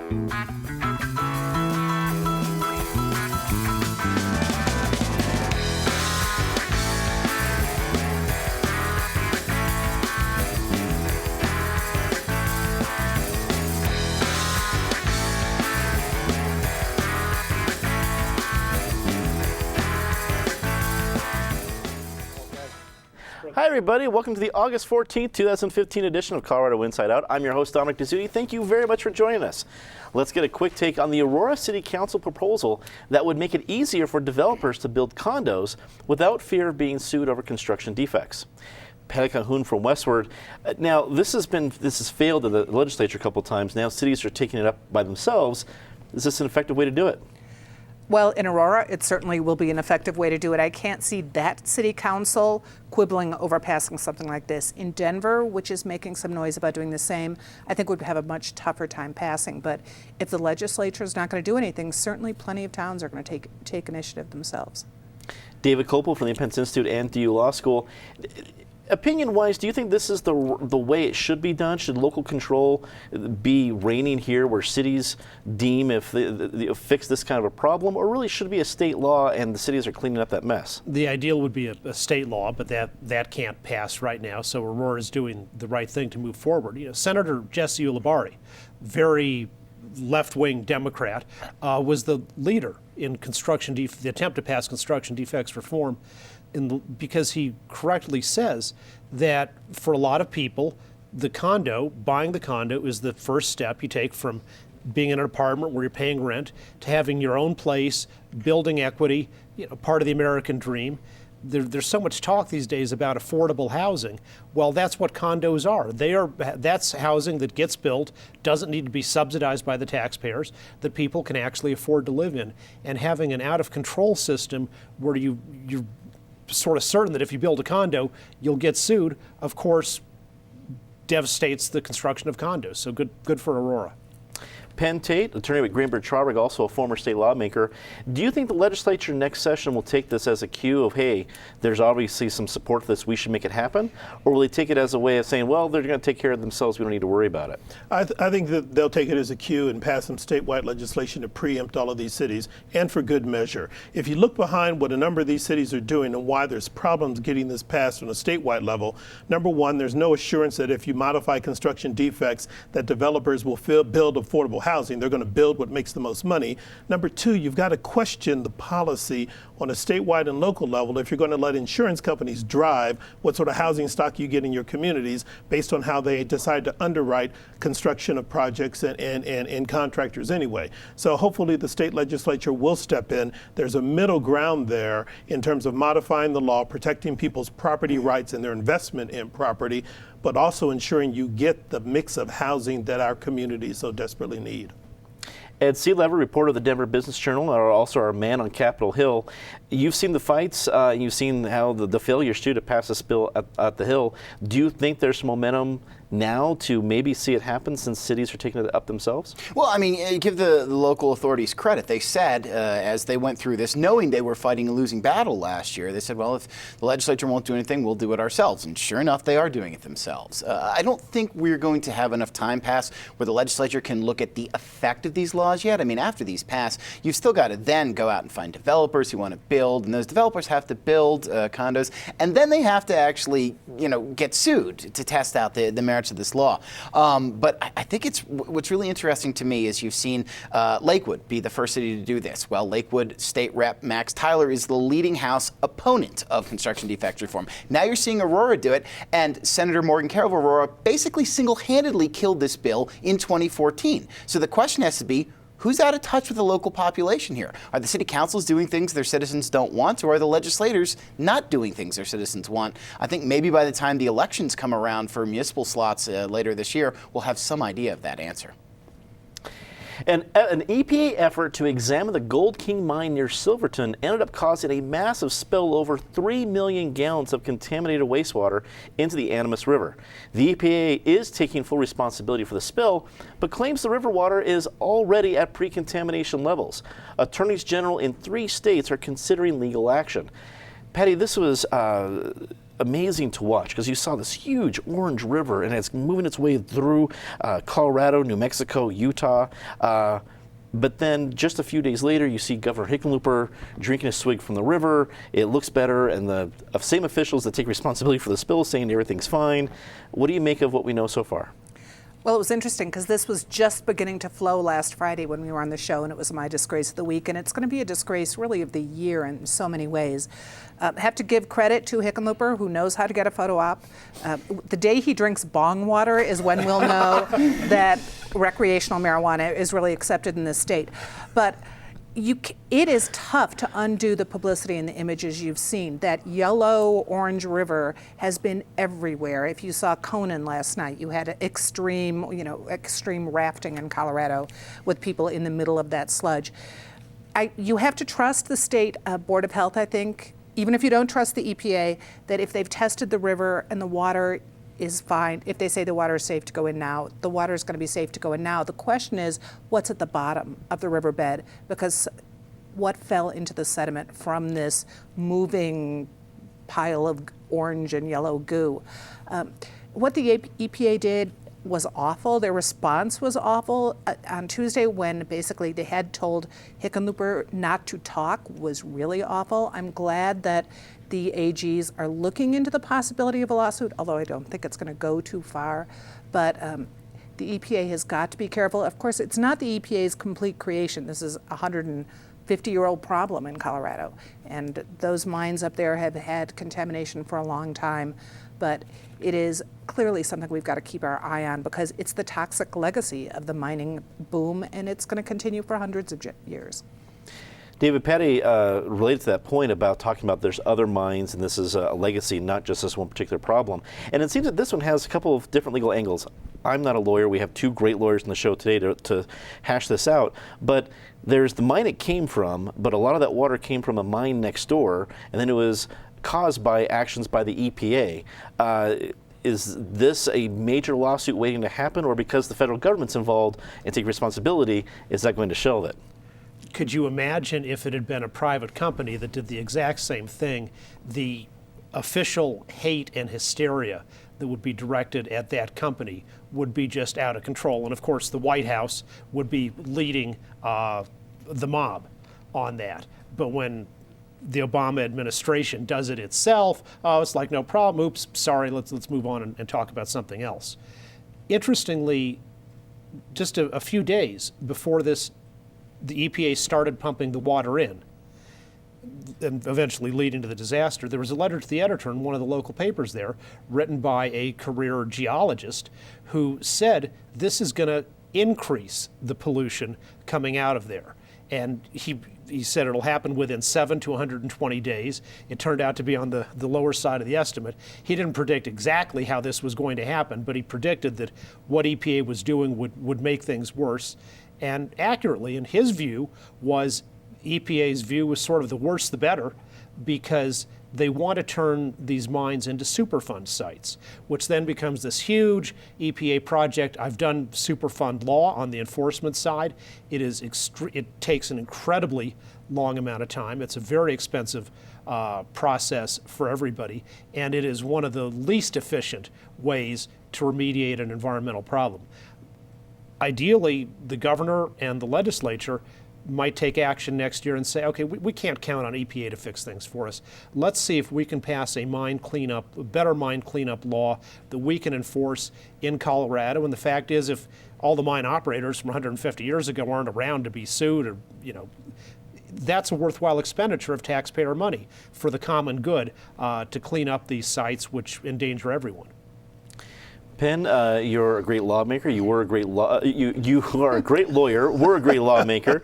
Hi everybody, welcome to the August 14th, 2015 edition of Colorado Inside Out. I'm your host, Dominic Dezzutti. Thank you very much for joining us. Let's get a quick take on the Aurora City Council proposal that would make it easier for developers to build condos without fear of being sued over construction defects. Patty Calhoun from Westward. Now, this has failed in the legislature a couple of times. Now cities are taking it up by themselves. Is this an effective way to do it? Well, in Aurora, it certainly will be an effective way to do it. I can't see that city council quibbling over passing something like this. In Denver, which is making some noise about doing the same, I think would have a much tougher time passing. But if the legislature is not going to do anything, certainly plenty of towns are going to take initiative themselves. David Kopel from the Independence Institute and DU Law School. Opinion-wise, do you think this is the way it should be done? Should local control be reigning here where cities deem if they fix this kind of a problem, or really should it be a state law and the cities are cleaning up that mess? The ideal would be a state law, but that can't pass right now, so Aurora is doing the right thing to move forward. You know, Senator Jesse Ulibarri, very left-wing Democrat, was the leader in the attempt to pass construction defects reform, because he correctly says that for a lot of people, buying the condo is the first step you take from being in an apartment where you're paying rent to having your own place, building equity, part of the American dream. There's so much talk these days about affordable housing. Well, that's what condos are. That's housing that gets built, doesn't need to be subsidized by the taxpayers, that people can actually afford to live in. And having an out-of-control system where you're sort of certain that if you build a condo, you'll get sued, of course, devastates the construction of condos. So good for Aurora. Penn Tate, attorney with Greenberg Traurig, also a former state lawmaker. Do you think the legislature next session will take this as a cue of, hey, there's obviously some support for this, we should make it happen? Or will they take it as a way of saying, well, they're going to take care of themselves, we don't need to worry about it? I think that they'll take it as a cue and pass some statewide legislation to preempt all of these cities, and for good measure. If you look behind what a number of these cities are doing and why there's problems getting this passed on a statewide level, number one, there's no assurance that if you modify construction defects that developers will build affordable housing. They're going to build what makes the most money. Number two, you've got to question the policy on a statewide and local level if you're going to let insurance companies drive what sort of housing stock you get in your communities based on how they decide to underwrite construction of projects and contractors anyway. So hopefully the state legislature will step in. There's a middle ground there in terms of modifying the law, protecting people's property rights and their investment in property, but also ensuring you get the mix of housing that our communities so desperately need. Ed Seelever, reporter of the Denver Business Journal, are also our man on Capitol Hill. You've seen the fights, you've seen how the failures to pass this bill at the Hill. Do you think there's momentum now to maybe see it happen since cities are taking it up themselves? Well, I mean, give the local authorities credit. They said, as they went through this, knowing they were fighting a losing battle last year, they said, well, if the legislature won't do anything, we'll do it ourselves. And sure enough, they are doing it themselves. I don't think we're going to have enough time pass where the legislature can look at the effect of these laws yet. I mean, after these pass, you've still got to then go out and find developers who want to build, and those developers have to build condos, and then they have to actually, get sued to test out the merits of this law. But I think what's really interesting to me is you've seen Lakewood be the first city to do this. Well, Lakewood State Rep Max Tyler is the leading House opponent of construction defects reform. Now you're seeing Aurora do it, and Senator Morgan Carroll of Aurora basically single-handedly killed this bill in 2014. So the question has to be, who's out of touch with the local population here? Are the city councils doing things their citizens don't want, or are the legislators not doing things their citizens want? I think maybe by the time the elections come around for municipal slots later this year, we'll have some idea of that answer. An EPA effort to examine the Gold King mine near Silverton ended up causing a massive spill over 3 million gallons of contaminated wastewater into the Animas River. The EPA is taking full responsibility for the spill, but claims the river water is already at pre-contamination levels. Attorneys general in 3 states are considering legal action. Patty, this was amazing to watch because you saw this huge orange river and it's moving its way through Colorado, New Mexico, Utah. But then just a few days later, you see Governor Hickenlooper drinking a swig from the river. It looks better, and the same officials that take responsibility for the spill saying everything's fine. What do you make of what we know so far? Well, it was interesting because this was just beginning to flow last Friday when we were on the show, and it was my disgrace of the week, and it's going to be a disgrace really of the year in so many ways. Have to give credit to Hickenlooper, who knows how to get a photo op. The day he drinks bong water is when we'll know that recreational marijuana is really accepted in this state. But it is tough to undo the publicity and the images you've seen. That yellow-orange river has been everywhere. If you saw Conan last night, you had extreme rafting in Colorado with people in the middle of that sludge. You have to trust the state Board of Health, I think, even if you don't trust the EPA, that if they've tested the river and the water is fine. If they say the water is safe to go in now, the water is going to be safe to go in now. The question is, what's at the bottom of the riverbed? Because what fell into the sediment from this moving pile of orange and yellow goo? What the EPA did was awful. Their response was awful. On Tuesday, when basically they had told Hickenlooper not to talk, was really awful. I'm glad that the AGs are looking into the possibility of a lawsuit, although I don't think it's going to go too far. But the EPA has got to be careful. Of course, it's not the EPA's complete creation. This is a 150-year-old problem in Colorado. And those mines up there have had contamination for a long time. But it is clearly something we've got to keep our eye on because it's the toxic legacy of the mining boom, and it's going to continue for hundreds of years. David, Patty related to that point about talking about there's other mines and this is a legacy, not just this one particular problem. And it seems that this one has a couple of different legal angles. I'm not a lawyer. We have two great lawyers in the show today to hash this out. But there's the mine it came from, but a lot of that water came from a mine next door, and then it was caused by actions by the EPA. Is this a major lawsuit waiting to happen, or because the federal government's involved and take responsibility, is that going to shelve it? Could you imagine if it had been a private company that did the exact same thing, the official hate and hysteria that would be directed at that company would be just out of control. And of course, the White House would be leading the mob on that. But when the Obama administration does it itself, it's like, no problem, oops, sorry, let's move on and talk about something else. Interestingly, just a few days before this, the EPA started pumping the water in, and eventually leading to the disaster, there was a letter to the editor in one of the local papers there, written by a career geologist, who said this is going to increase the pollution coming out of there. And he said it'll happen within 7 to 120 days. It turned out to be on the lower side of the estimate. He didn't predict exactly how this was going to happen, but he predicted that what EPA was doing would make things worse. And accurately, in his view, was EPA's view was sort of the worse the better, because they want to turn these mines into Superfund sites, which then becomes this huge EPA project. I've done Superfund law on the enforcement side. It takes an incredibly long amount of time. It's a very expensive process for everybody, and it is one of the least efficient ways to remediate an environmental problem. Ideally, the governor and the legislature might take action next year and say, okay, we can't count on EPA to fix things for us. Let's see if we can pass a better mine cleanup law that we can enforce in Colorado. And the fact is, if all the mine operators from 150 years ago aren't around to be sued, or that's a worthwhile expenditure of taxpayer money for the common good to clean up these sites which endanger everyone. Penn, you're a great lawmaker. You were a great you are a great lawyer. We're a great lawmaker.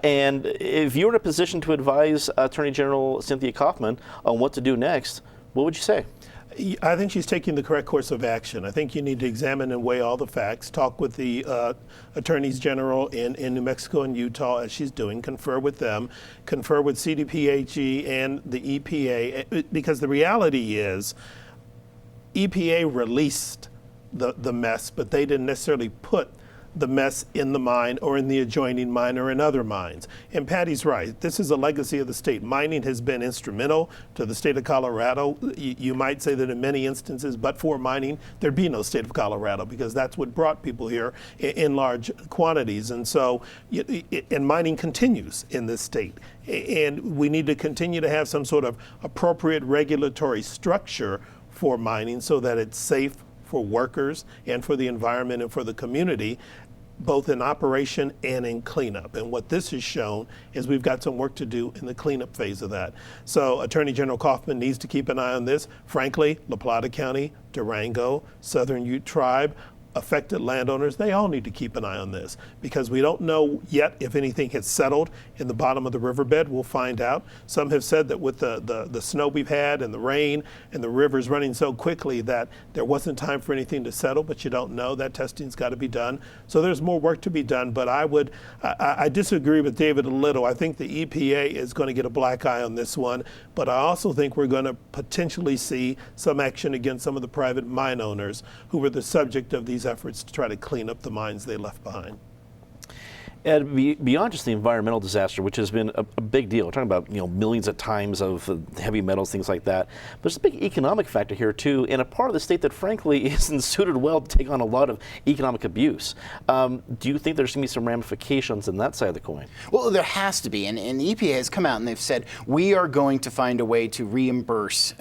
And if you were in a position to advise Attorney General Cynthia Kaufman on what to do next, what would you say? I think she's taking the correct course of action. I think you need to examine and weigh all the facts, talk with the attorneys general in New Mexico and Utah, as she's doing, confer with them, confer with CDPHE and the EPA, because the reality is EPA released the mess, but they didn't necessarily put the mess in the mine or in the adjoining mine or in other mines. And Patty's right. This is a legacy of the state. Mining has been instrumental to the state of Colorado. You might say that in many instances, but for mining, there'd be no state of Colorado, because that's what brought people here in large quantities. And so, and mining continues in this state. And we need to continue to have some sort of appropriate regulatory structure for mining so that it's safe for workers and for the environment and for the community, both in operation and in cleanup. And what this has shown is we've got some work to do in the cleanup phase of that. So Attorney General Kaufman needs to keep an eye on this. Frankly, La Plata County, Durango, Southern Ute Tribe, affected landowners, they all need to keep an eye on this, because we don't know yet if anything has settled in the bottom of the riverbed. We'll find out. Some have said that with the snow we've had and the rain and the rivers running so quickly that there wasn't time for anything to settle, but you don't know. That testing's got to be done. So there's more work to be done, but I disagree with David a little. I think the EPA is going to get a black eye on this one, but I also think we're going to potentially see some action against some of the private mine owners who were the subject of these efforts to try to clean up the mines they left behind. And beyond just the environmental disaster, which has been a big deal, we're talking about millions of times of heavy metals, things like that. But there's a big economic factor here too, in a part of the state that frankly isn't suited well to take on a lot of economic abuse. Do you think there's going to be some ramifications on that side of the coin? Well, there has to be, and the EPA has come out and they've said we are going to find a way to reimburse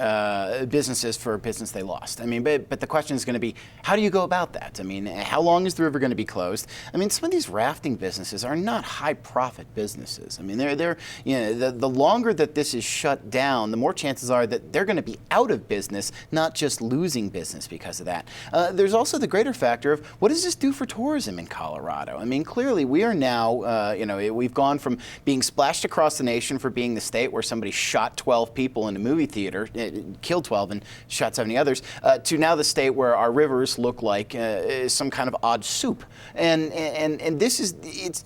businesses for business they lost. I mean, but the question is going to be, how do you go about that? I mean, how long is the river going to be closed? I mean, some of these rafting businesses are not high profit businesses. I mean, the longer that this is shut down, the more chances are that they're going to be out of business, not just losing business because of that. There's also the greater factor of what does this do for tourism in Colorado? I mean, clearly we are now, we've gone from being splashed across the nation for being the state where somebody shot 12 people in a movie theater, killed 12 and shot 70 others, to now the state where our rivers look like some kind of odd soup. And this is,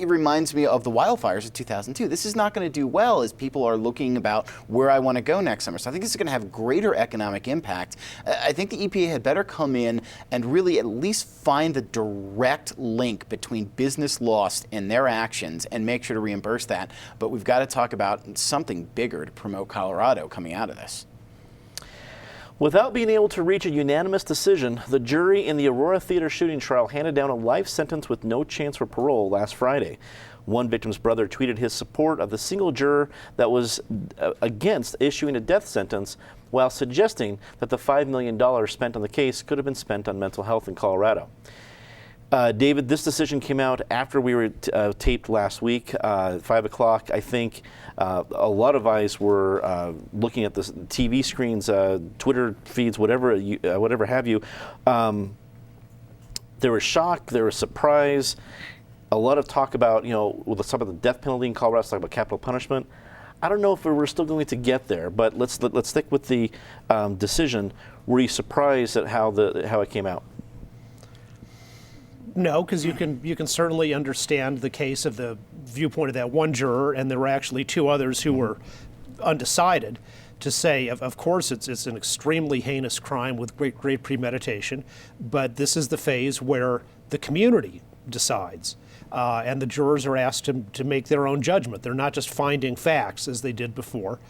it reminds me of the wildfires of 2002. This is not going to do well as people are looking about where I want to go next summer. So I think this is going to have greater economic impact. I think the EPA had better come in and really at least find the direct link between business lost and their actions and make sure to reimburse that. But we've got to talk about something bigger to promote Colorado coming out of this. Without being able to reach a unanimous decision, the jury in the Aurora Theater shooting trial handed down a life sentence with no chance for parole last Friday. One victim's brother tweeted his support of the single juror that was against issuing a death sentence, while suggesting that the $5 million spent on the case could have been spent on mental health in Colorado. David, this decision came out after we were taped last week, 5 o'clock. I think a lot of eyes were looking at the TV screens, Twitter feeds, whatever have you. There was shock, there was surprise, a lot of talk about, with some of the death penalty in Colorado, talk about capital punishment. I don't know if we're still going to get there, but let's stick with the decision. Were you surprised at how it came out? No, because you can certainly understand the case of the viewpoint of that one juror, and there were actually two others who were undecided, to say, of course, it's an extremely heinous crime with great premeditation, but this is the phase where the community decides, and the jurors are asked to make their own judgment. They're not just finding facts as they did before.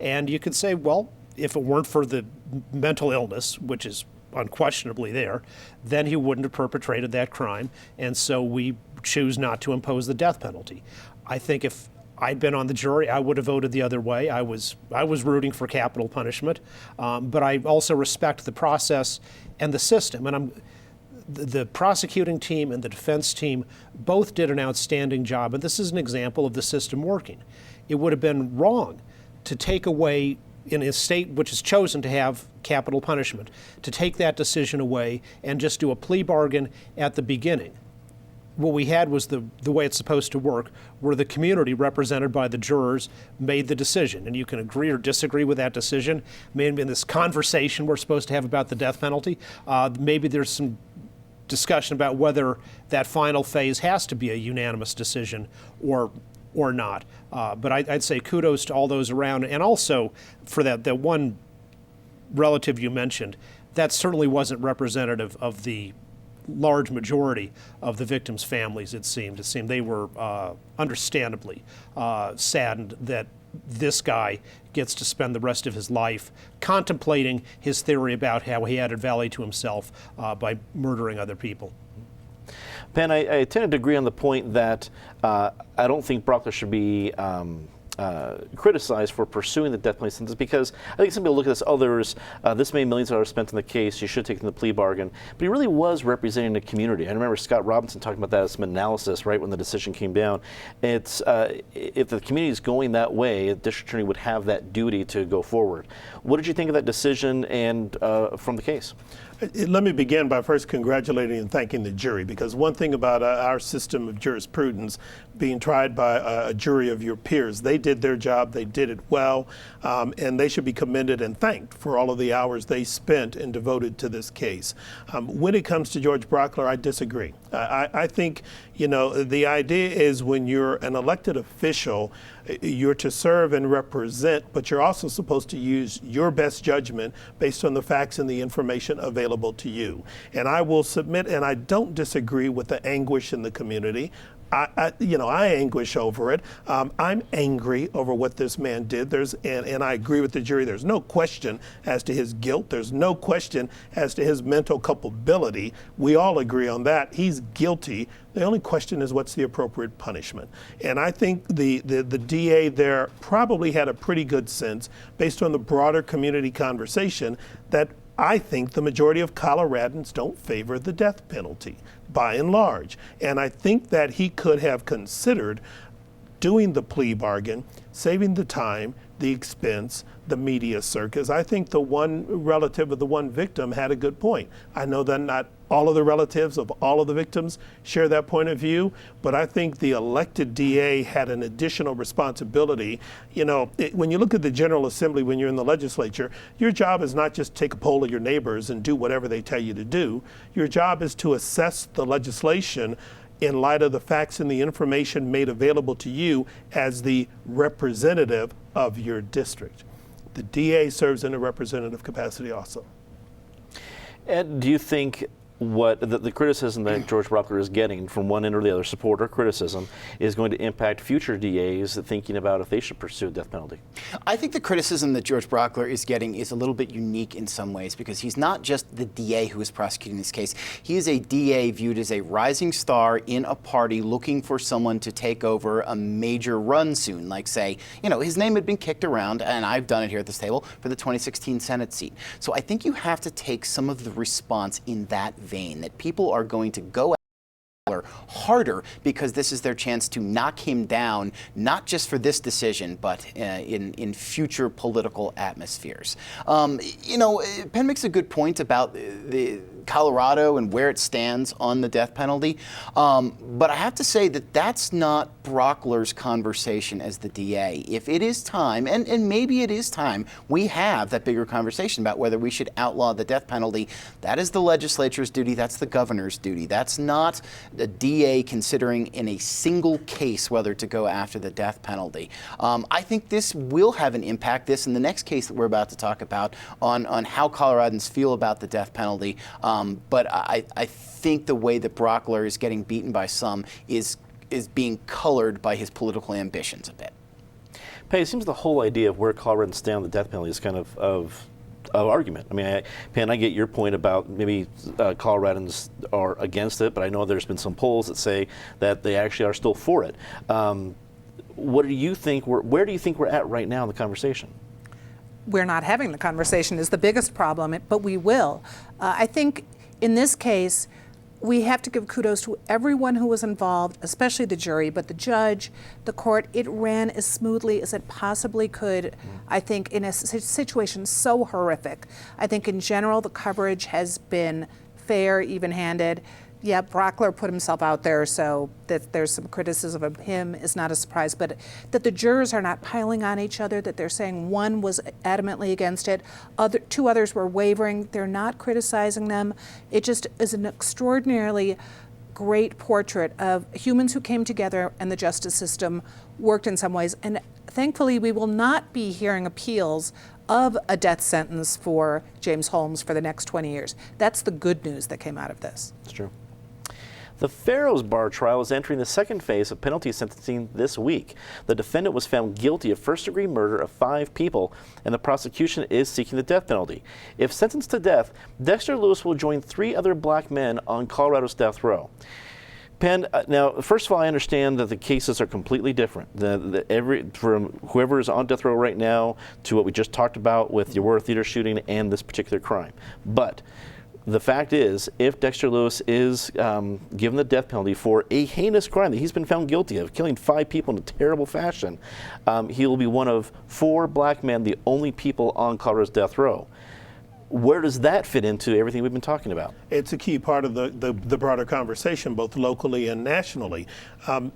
And you could say, well, if it weren't for the mental illness, which is unquestionably there, then he wouldn't have perpetrated that crime, and so we choose not to impose the death penalty. I think if I'd been on the jury, I would have voted the other way. I was rooting for capital punishment, but I also respect the process and the system. And the prosecuting team and the defense team both did an outstanding job, and this is an example of the system working. It would have been wrong to take away, in a state which has chosen to have capital punishment, to take that decision away and just do a plea bargain at the beginning. What we had was the way it's supposed to work, where the community represented by the jurors made the decision. And you can agree or disagree with that decision. Maybe in this conversation we're supposed to have about the death penalty, maybe there's some discussion about whether that final phase has to be a unanimous decision or not. But I'd say kudos to all those around. And also for that one relative you mentioned, that certainly wasn't representative of the large majority of the victims' families, it seemed they were understandably saddened that this guy gets to spend the rest of his life contemplating his theory about how he added value to himself by murdering other people. Ben, I tend to agree on the point that I don't think Brockler should be criticized for pursuing the death penalty sentence, because I think some people look at this, this many millions of dollars spent in the case, you should take the plea bargain. But he really was representing the community. I remember Scott Robinson talking about that as some analysis right when the decision came down. It's if the community is going that way, the district attorney would have that duty to go forward. What did you think of that decision and from the case? Let me begin by first congratulating and thanking the jury, because one thing about our system of jurisprudence, being tried by a jury of your peers, they did their job, they did it well, and they should be commended and thanked for all of the hours they spent and devoted to this case. When it comes to George Brockler, I disagree. I think, the idea is when you're an elected official, you're to serve and represent, but you're also supposed to use your best judgment based on the facts and the information available to you. And I will submit, and I don't disagree with the anguish in the community. I anguish over it. I'm angry over what this man did. And I agree with the jury. There's no question as to his guilt. There's no question as to his mental culpability. We all agree on that. He's guilty. The only question is what's the appropriate punishment. And I think the DA there probably had a pretty good sense, based on the broader community conversation, that I think the majority of Coloradans don't favor the death penalty, by and large. And I think that he could have considered doing the plea bargain, saving the time, the expense, the media circus. I think the one relative of the one victim had a good point. I know that not all of the relatives of all of the victims share that point of view, but I think the elected DA had an additional responsibility. When you look at the General Assembly, when you're in the legislature, your job is not just take a poll of your neighbors and do whatever they tell you to do. Your job is to assess the legislation in light of the facts and the information made available to you as the representative of your district. The DA serves in a representative capacity also. Ed, do you think what the criticism that George Brockler is getting from one end or the other, support or criticism, is going to impact future DAs thinking about if they should pursue a death penalty? I think the criticism that George Brockler is getting is a little bit unique in some ways, because he's not just the DA who is prosecuting this case. He is a DA viewed as a rising star in a party looking for someone to take over a major run soon. Like, say, his name had been kicked around, and I've done it here at this table, for the 2016 Senate seat. So I think you have to take some of the response in that vein, that people are going to go harder because this is their chance to knock him down, not just for this decision, but in future political atmospheres. Penn makes a good point about the Colorado and where it stands on the death penalty, but I have to say that that's not Brockler's conversation as the DA. If it is time, and maybe it is time, we have that bigger conversation about whether we should outlaw the death penalty. That is the legislature's duty. That's the governor's duty. That's not the DA considering in a single case whether to go after the death penalty. I think this will have an impact, this and the next case that we're about to talk about, on how Coloradans feel about the death penalty. But I think the way that Brockler is getting beaten by some is being colored by his political ambitions a bit. Pay, it seems the whole idea of where Coloradans stand on the death penalty is kind of argument. I mean, Pan, I get your point about maybe Coloradans are against it, but I know there's been some polls that say that they actually are still for it. What do you think? Where do you think we're at right now in the conversation? We're not having the conversation is the biggest problem, but we will. I think in this case, we have to give kudos to everyone who was involved, especially the jury, but the judge, the court. It ran as smoothly as it possibly could, I think, in a situation so horrific. I think in general, the coverage has been fair, even-handed. Yeah, Brockler put himself out there, so that there's some criticism of him is not a surprise, but that the jurors are not piling on each other, that they're saying one was adamantly against it, two others were wavering, they're not criticizing them. It just is an extraordinarily great portrait of humans who came together and the justice system worked in some ways. And thankfully, we will not be hearing appeals of a death sentence for James Holmes for the next 20 years. That's the good news that came out of this. It's true. The Fero's bar trial is entering the second phase of penalty sentencing this week. The defendant was found guilty of first-degree murder of 5 people, and the prosecution is seeking the death penalty. If sentenced to death, Dexter Lewis will join 3 other black men on Colorado's death row. Penn, now, first of all, I understand that the cases are completely different. From whoever is on death row right now to what we just talked about with the Aurora Theater shooting and this particular crime. But the fact is, if Dexter Lewis is given the death penalty for a heinous crime that he's been found guilty of, killing 5 people in a terrible fashion, he will be one of 4 black men, the only people on Colorado's death row. Where does that fit into everything we've been talking about? It's a key part of the broader conversation, both locally and nationally.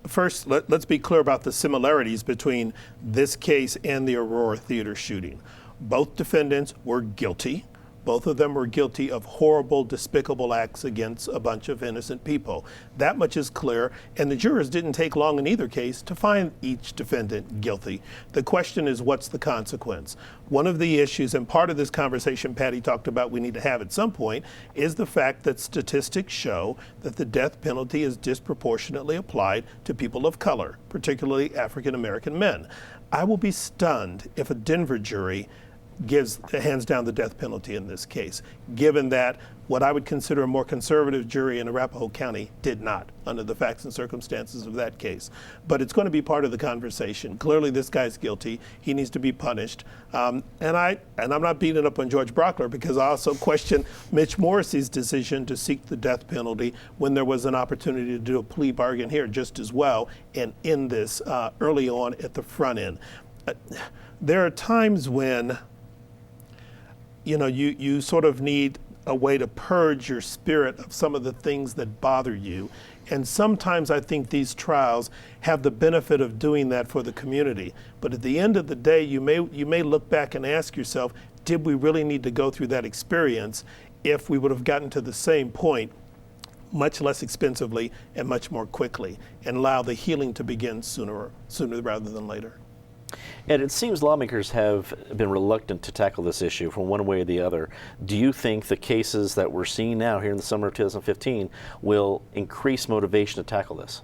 First, let's be clear about the similarities between this case and the Aurora Theater shooting. Both defendants were guilty. Both of them were guilty of horrible, despicable acts against a bunch of innocent people. That much is clear, and the jurors didn't take long in either case to find each defendant guilty. The question is, what's the consequence? One of the issues, and part of this conversation Patty talked about we need to have at some point, is the fact that statistics show that the death penalty is disproportionately applied to people of color, particularly African American men. I will be stunned if a Denver jury hands down the death penalty in this case, given that what I would consider a more conservative jury in Arapahoe County did not, under the facts and circumstances of that case. But it's going to be part of the conversation. Clearly, this guy's guilty. He needs to be punished. And I'm not beating up on George Brockler, because I also question Mitch Morrissey's decision to seek the death penalty when there was an opportunity to do a plea bargain here just as well, and in this early on at the front end. There are times when you sort of need a way to purge your spirit of some of the things that bother you. And sometimes I think these trials have the benefit of doing that for the community. But at the end of the day, you may look back and ask yourself, did we really need to go through that experience if we would have gotten to the same point much less expensively and much more quickly, and allow the healing to begin sooner rather than later? And it seems lawmakers have been reluctant to tackle this issue from one way or the other. Do you think the cases that we're seeing now here in the summer of 2015 will increase motivation to tackle this?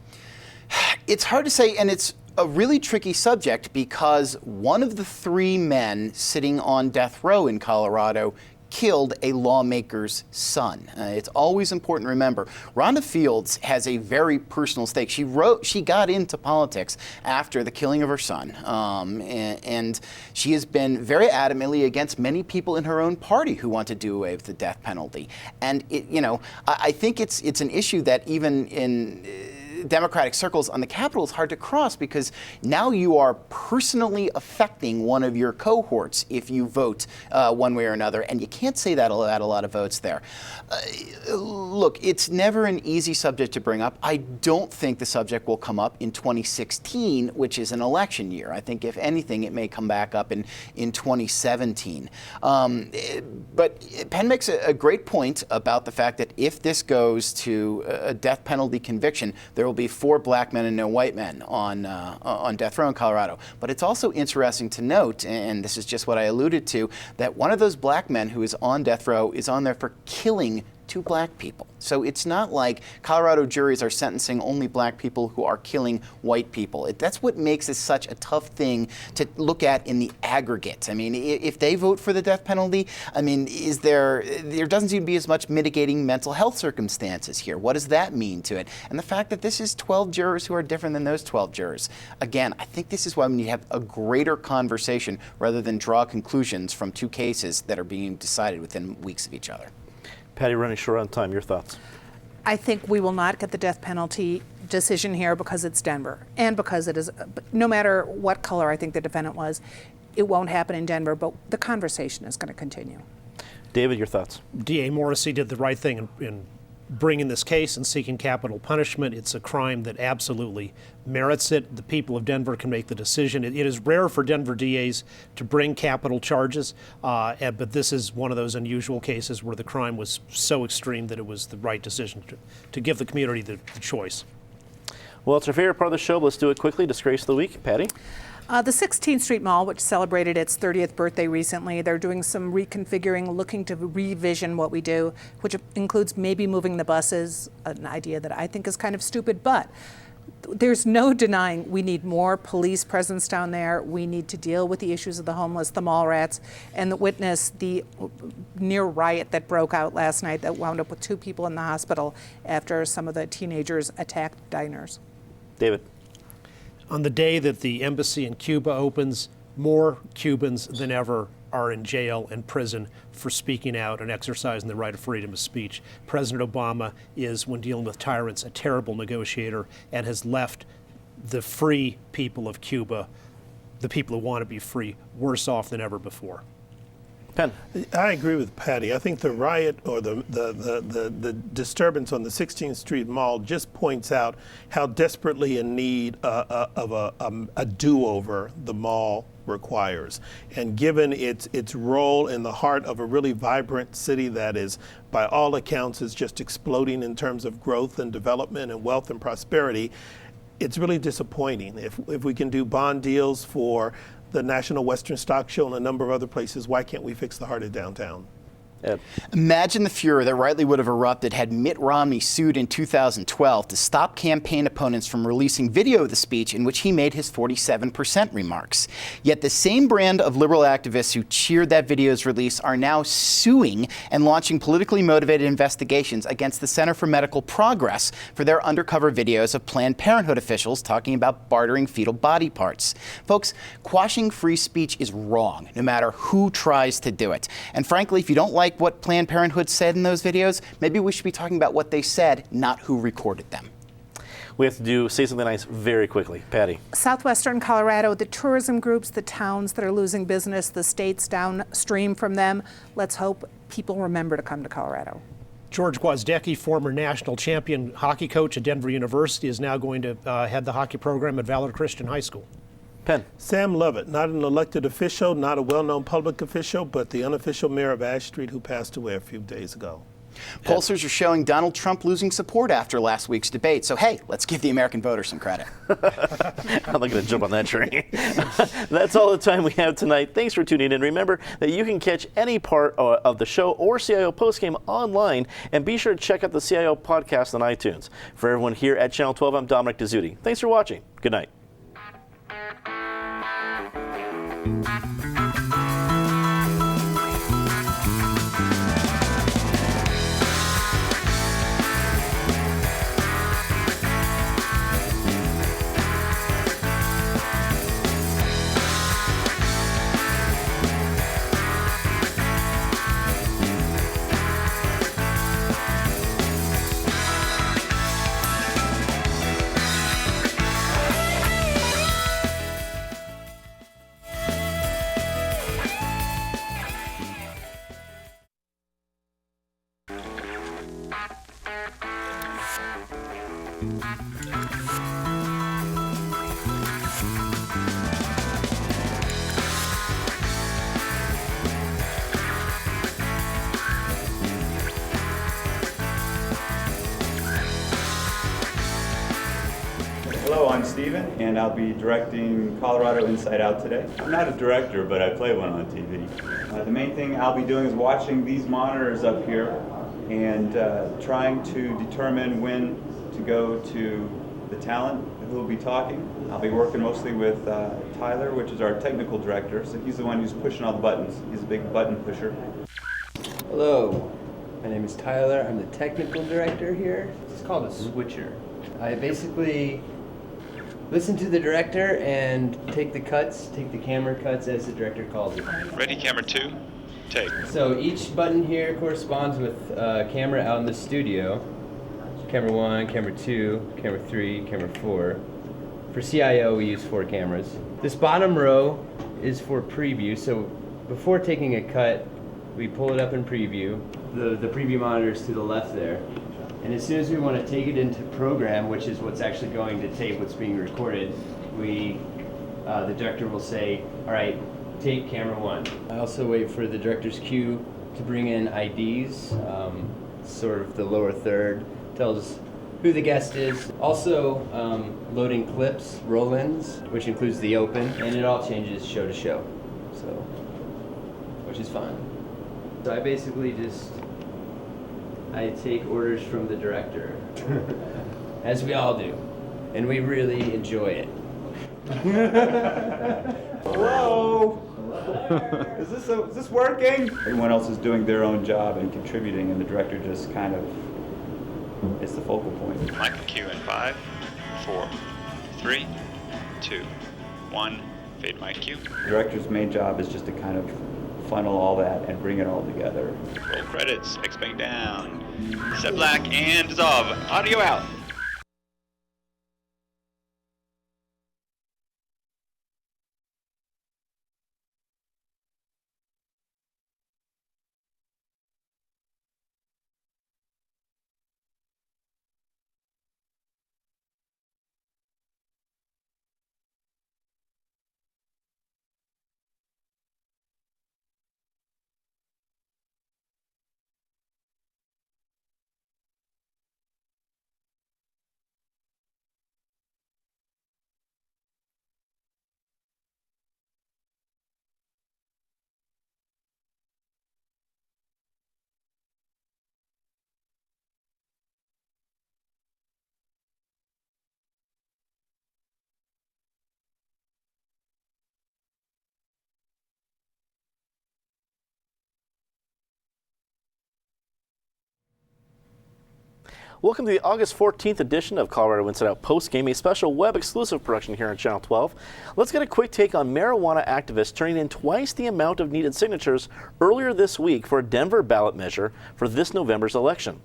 It's hard to say, and it's a really tricky subject, because one of the 3 men sitting on death row in Colorado killed a lawmaker's son. It's always important to remember, Rhonda Fields has a very personal stake. She got into politics after the killing of her son, and she has been very adamantly against many people in her own party who want to do away with the death penalty. And I think it's an issue that even in Democratic circles on the Capitol is hard to cross, because now you are personally affecting one of your cohorts if you vote one way or another, and you can't say that about a lot of votes there. Look, it's never an easy subject to bring up. I don't think the subject will come up in 2016, which is an election year. I think, if anything, it may come back up in 2017. But Penn makes a great point about the fact that if this goes to a death penalty conviction, there will be 4 black men and no white men on death row in Colorado. But it's also interesting to note, and this is just what I alluded to, that one of those black men who is on death row is on there for killing 2 black people. So it's not like Colorado juries are sentencing only black people who are killing white people. That's what makes it such a tough thing to look at in the aggregate. I mean, if they vote for the death penalty, I mean, there doesn't seem to be as much mitigating mental health circumstances here. What does that mean to it? And the fact that this is 12 jurors who are different than those 12 jurors. Again, I think this is why we need to have a greater conversation rather than draw conclusions from 2 cases that are being decided within weeks of each other. Patty, running short on time, your thoughts? I think we will not get the death penalty decision here because it's Denver, and because it is, no matter what color I think the defendant was, it won't happen in Denver, but the conversation is going to continue. David, your thoughts? D.A. Morrissey did the right thing in bringing this case and seeking capital punishment. It's a crime that absolutely merits it. The people of Denver can make the decision. It is rare for Denver DAs to bring capital charges, but this is one of those unusual cases where the crime was so extreme that it was the right decision to give the community the choice. Well, it's our favorite part of the show. Let's do it quickly. Disgrace of the week. Patty? The 16th Street Mall, which celebrated its 30th birthday recently, they're doing some reconfiguring, looking to revision what we do, which includes maybe moving the buses, an idea that I think is kind of stupid, but there's no denying we need more police presence down there. We need to deal with the issues of the homeless, the mall rats, and witness the near riot that broke out last night that wound up with 2 people in the hospital after some of the teenagers attacked diners. David. On the day that the embassy in Cuba opens, more Cubans than ever are in jail and prison for speaking out and exercising the right of freedom of speech. President Obama is, when dealing with tyrants, a terrible negotiator and has left the free people of Cuba, the people who want to be free, worse off than ever before. Penn. I agree with Patty. I think the riot or the disturbance on the 16th Street Mall just points out how desperately in need of a do-over the mall requires. And given its role in the heart of a really vibrant city that is, by all accounts, is just exploding in terms of growth and development and wealth and prosperity, it's really disappointing. If we can do bond deals for the National Western Stock Show and a number of other places, why can't we fix the heart of downtown? Ed. Imagine the furor that rightly would have erupted had Mitt Romney sued in 2012 to stop campaign opponents from releasing video of the speech in which he made his 47% remarks. Yet the same brand of liberal activists who cheered that video's release are now suing and launching politically motivated investigations against the Center for Medical Progress for their undercover videos of Planned Parenthood officials talking about bartering fetal body parts. Folks, quashing free speech is wrong, no matter who tries to do it. And frankly, if you don't like what Planned Parenthood said in those videos, maybe we should be talking about what they said, not who recorded them. We have to say something nice very quickly. Patty. Southwestern Colorado, the tourism groups, the towns that are losing business, the states downstream from them, let's hope people remember to come to Colorado. George Gwozdecki, former national champion hockey coach at Denver University, is now going to head the hockey program at Valor Christian High School. Penn. Sam Lovett, not an elected official, not a well-known public official, but the unofficial mayor of Ash Street who passed away a few days ago. Pollsters are showing Donald Trump losing support after last week's debate. So, hey, let's give the American voters some credit. I'm not going to jump on that train. That's all the time we have tonight. Thanks for tuning in. Remember that you can catch any part of the show or CIO postgame online, and be sure to check out the CIO podcast on iTunes. For everyone here at Channel 12, I'm Dominic Dezzutti. Thanks for watching. Good night. Hello, I'm Steven, and I'll be directing Colorado Inside Out today. I'm not a director, but I play one on TV. The main thing I'll be doing is watching these monitors up here and trying to determine when to go to the talent who will be talking. I'll be working mostly with Tyler, which is our technical director, so he's the one who's pushing all the buttons. He's a big button pusher. Hello, my name is Tyler. I'm the technical director here. It's called a switcher. I basically listen to the director and take the camera cuts as the director calls it. Ready, camera 2, take. So each button here corresponds with a camera out in the studio. Camera 1, camera 2, camera 3, camera 4. For CIO, we use 4 cameras. This bottom row is for preview, so before taking a cut, we pull it up in preview. The preview monitor is to the left there. And as soon as we want to take it into program, which is what's actually going to tape what's being recorded, the director will say, all right, take camera 1. I also wait for the director's cue to bring in IDs, sort of the lower third, tells who the guest is. Also, loading clips, roll-ins, which includes the open, and it all changes show to show, so, which is fun. So I basically I take orders from the director, as we all do, and we really enjoy it. Hello? Is this working? Everyone else is doing their own job and contributing, and the director just kind of is the focal point. Mic and cue in 5, 4, 3, 2, 1. Fade mic cue. The director's main job is just to kind of funnel all that and bring it all together. Roll credits. X-Bang down. Set black and dissolve. Audio out. Welcome to the August 14th edition of Colorado Inside Out Postgame, a special web-exclusive production here on Channel 12. Let's get a quick take on marijuana activists turning in twice the amount of needed signatures earlier this week for a Denver ballot measure for this November's election.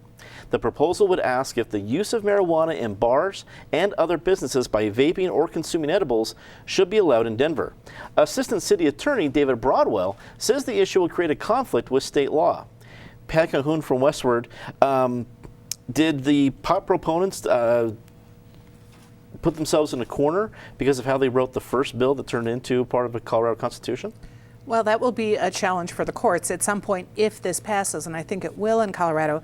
The proposal would ask if the use of marijuana in bars and other businesses by vaping or consuming edibles should be allowed in Denver. Assistant City Attorney David Broadwell says the issue will create a conflict with state law. Pat Cahoon from Westward, did the pot proponents put themselves in a corner because of how they wrote the first bill that turned into part of the Colorado Constitution? Well, that will be a challenge for the courts at some point if this passes, and I think it will in Colorado.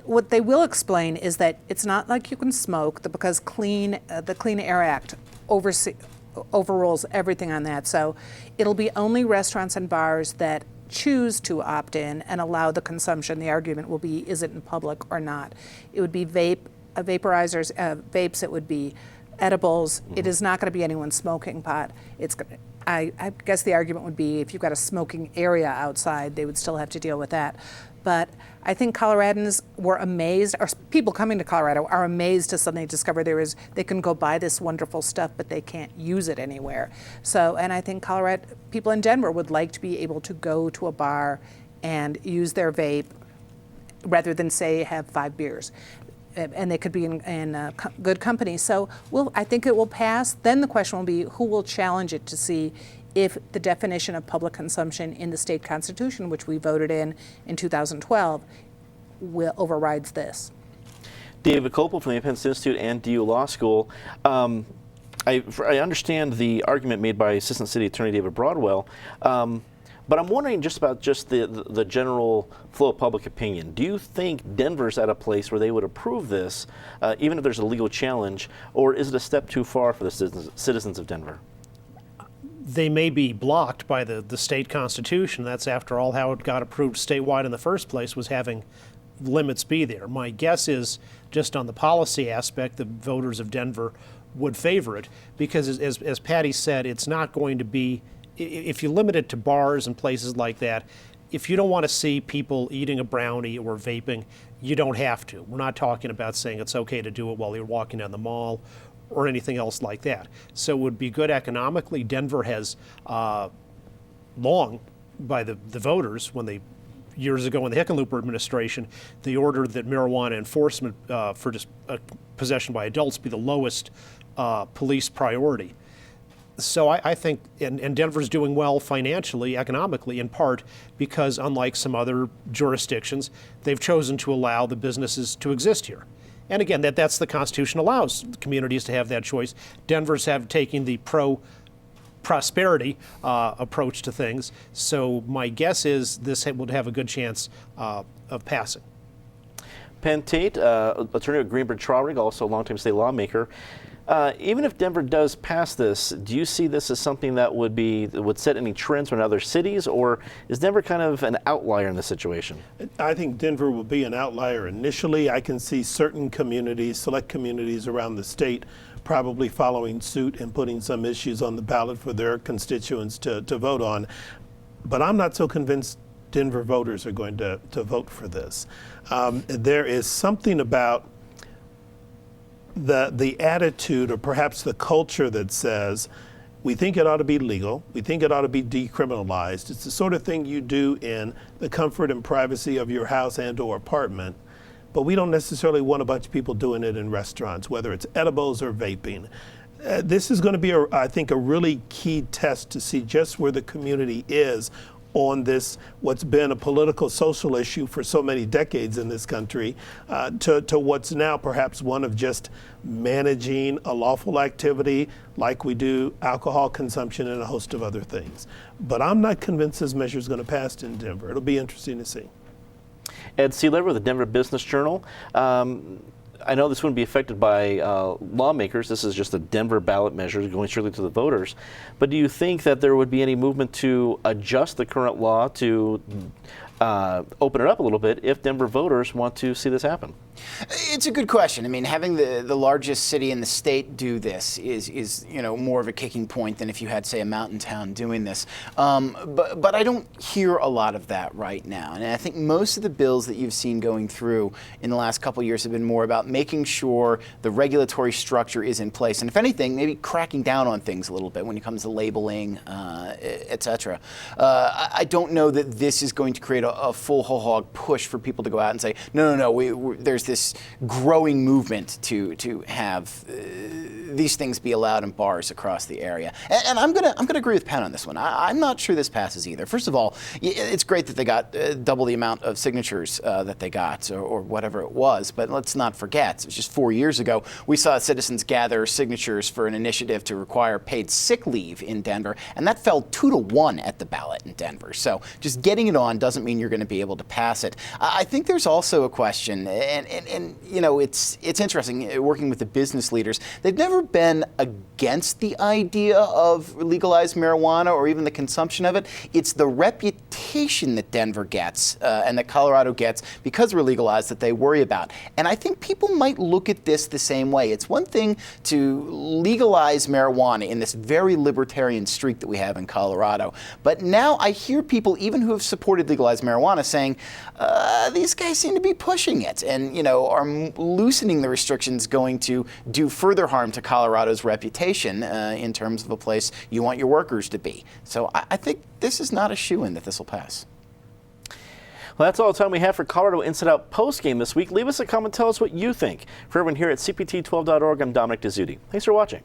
What they will explain is that it's not like you can smoke because the Clean Air Act overrules everything on that. So it'll be only restaurants and bars that choose to opt in and allow the consumption. The argument will be, is it in public or not? It would be vaporizers, vapes, it would be edibles. Mm-hmm. It is not going to be anyone smoking pot. I guess the argument would be if you've got a smoking area outside, they would still have to deal with that. But I think Coloradans were amazed, or people coming to Colorado are amazed to suddenly discover they can go buy this wonderful stuff, but they can't use it anywhere. So, and I think people in Denver would like to be able to go to a bar and use their vape rather than, say, have 5 beers. And they could be in good company. So I think it will pass. Then the question will be who will challenge it to see if the definition of public consumption in the state constitution, which we voted in 2012, overrides this. David Kopel from the Independence Institute and DU Law School. I understand the argument made by Assistant City Attorney David Broadwell, but I'm wondering just about the general flow of public opinion. Do you think Denver's at a place where they would approve this, even if there's a legal challenge, or is it a step too far for the citizens of Denver? They may be blocked by the state constitution. That's, after all, how it got approved statewide in the first place, was having limits be there. My guess is, just on the policy aspect, the voters of Denver would favor it, because as Patty said, it's not going to be, if you limit it to bars and places like that, if you don't want to see people eating a brownie or vaping, you don't have to. We're not talking about saying it's okay to do it while you're walking down the mall or anything else like that. So it would be good economically. Denver has long, by the voters, years ago in the Hickenlooper administration, they ordered that marijuana enforcement for just possession by adults be the lowest police priority. So I think, and Denver's doing well financially, economically, in part because, unlike some other jurisdictions, they've chosen to allow the businesses to exist here. And again, that's the Constitution allows communities to have that choice. Denver's taken the pro-prosperity approach to things. So my guess is this would have a good chance of passing. Penn Tate, attorney at Greenberg Traurig, also a longtime state lawmaker. Even if Denver does pass this, do you see this as something that would set any trends in other cities, or is Denver kind of an outlier in this situation? I think Denver will be an outlier initially. I can see certain communities, select communities around the state, probably following suit and putting some issues on the ballot for their constituents to vote on. But I'm not so convinced Denver voters are going to vote for this. There is something about the attitude, or perhaps the culture, that says we think it ought to be legal, we think it ought to be decriminalized. It's the sort of thing you do in the comfort and privacy of your house and or apartment, but we don't necessarily want a bunch of people doing it in restaurants, whether it's edibles or vaping. This is going to be, I think, a really key test to see just where the community is on this, what's been a political social issue for so many decades in this country, to what's now perhaps one of just managing a lawful activity like we do alcohol consumption and a host of other things. But I'm not convinced this measure is going to pass in Denver. It'll be interesting to see. Ed Seelever with the Denver Business Journal. I know this wouldn't be affected by lawmakers. This is just a Denver ballot measure going strictly to the voters. But do you think that there would be any movement to adjust the current law to open it up a little bit if Denver voters want to see this happen? It's a good question. I mean, having the largest city in the state do this is more of a kicking point than if you had, say, a mountain town doing this. But I don't hear a lot of that right now. And I think most of the bills that you've seen going through in the last couple of years have been more about making sure the regulatory structure is in place. And if anything, maybe cracking down on things a little bit when it comes to labeling, et cetera. I don't know that this is going to create a full whole hog push for people to go out and say, no, there's this growing movement to have these things be allowed in bars across the area. And I'm gonna agree with Penn on this one. I'm not sure this passes either. First of all, it's great that they got double the amount of signatures that they got, or whatever it was, but let's not forget, it was just 4 years ago, we saw citizens gather signatures for an initiative to require paid sick leave in Denver, and that fell 2-1 at the ballot in Denver. So just getting it on doesn't mean you're going to be able to pass it. I think there's also a question, and it's interesting working with the business leaders. They've never been against the idea of legalized marijuana or even the consumption of it. It's the reputation that Denver gets and that Colorado gets because we're legalized that they worry about. And I think people might look at this the same way. It's one thing to legalize marijuana in this very libertarian streak that we have in Colorado. But now I hear people, even who have supported legalized marijuana, saying these guys seem to be pushing it, and are loosening the restrictions going to do further harm to Colorado's reputation in terms of a place you want your workers to be. So I think this is not a shoo-in that this will pass. Well, that's all the time we have for Colorado Inside Out postgame this week. Leave us a comment, tell us what you think. For everyone here at CPT12.org, I'm Dominic Dezzutti. Thanks for watching.